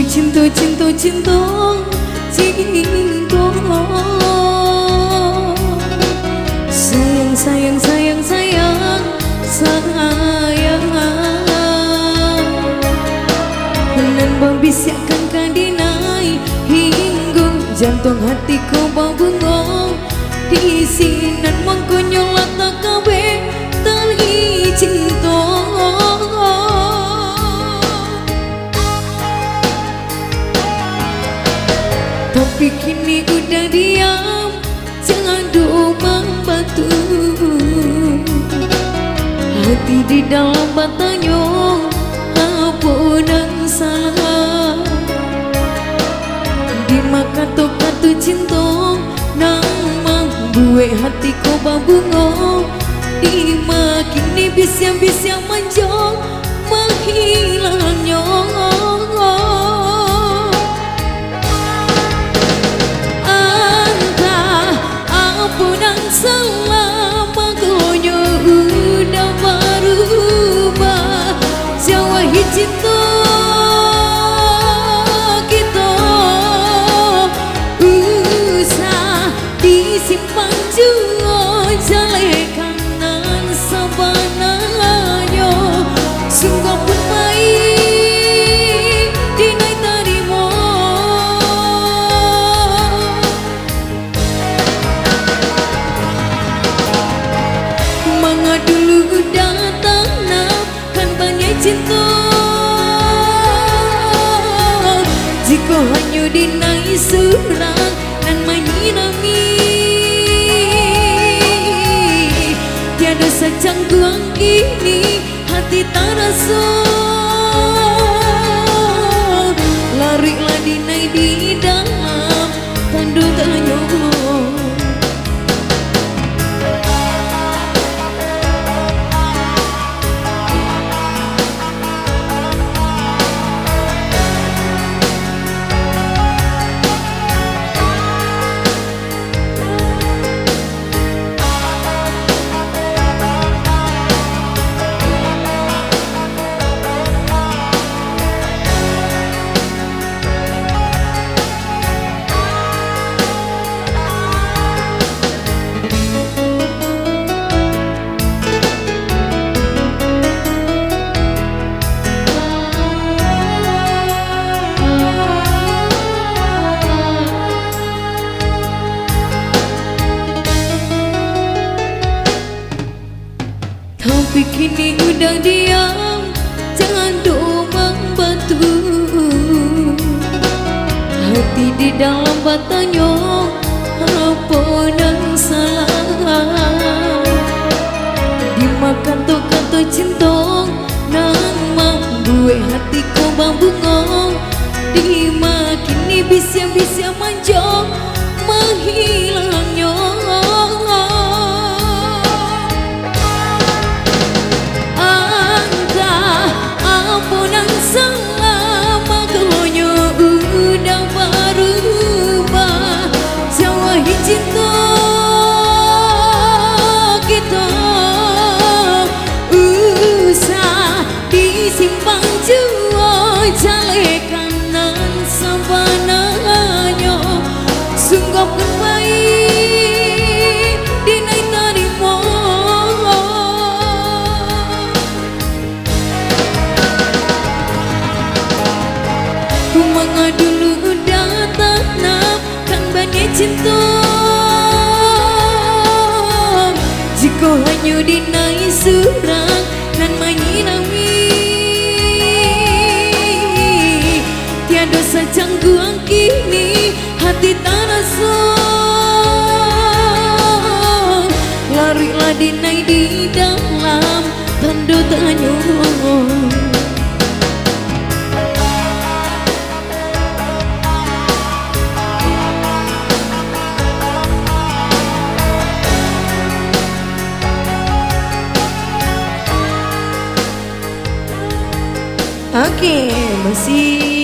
cinta cinta cinta cinta. Sayang sayang sayang sayang sayang. Dan membisiakan kadinai hingga jantung hatiku berbungong. Di sinan mengkonyolat tak kabe tali cinta. Tapi kini udah diam, jangan domang batu. Hati di dalam batanya, apa yang salah? Dimakan kata cinta, nang buat hatiku babungo. Dimakin ni bisa-bisa menjauh menghilangnya. Selama gonya udah berubah, jauhi cinta kita. Usah disimpan jua jalai kanan sabananya. Sungguh pun baik dinai tarimo. Dulu datang kan banyak cinta. Jika hanya dinai surang dan menyirami, tiada secangguang kini hati tak rasa. Larilah dinai di dalam tanduk tanya. Tapi kini udah diam, jangan domang batu. Hati di dalam batanya, apa yang salah? Dimakan kata cinta, nang membuat hatiku berbunga. Dimakin ni bisa-bisa manja menghilangnya. Selama gonya udah berubah, jauhi cinta kita. Usah disimpan jua jalai kanan sabananya. Sungguh pun baik dinai tarimo. Dulu datang kan banyak cinta. Jika hanya dinai surang dan menyirami, tiada secangguang kini hati tak rasa. Larilah dinai di dalam tanda tanya. Oke, masih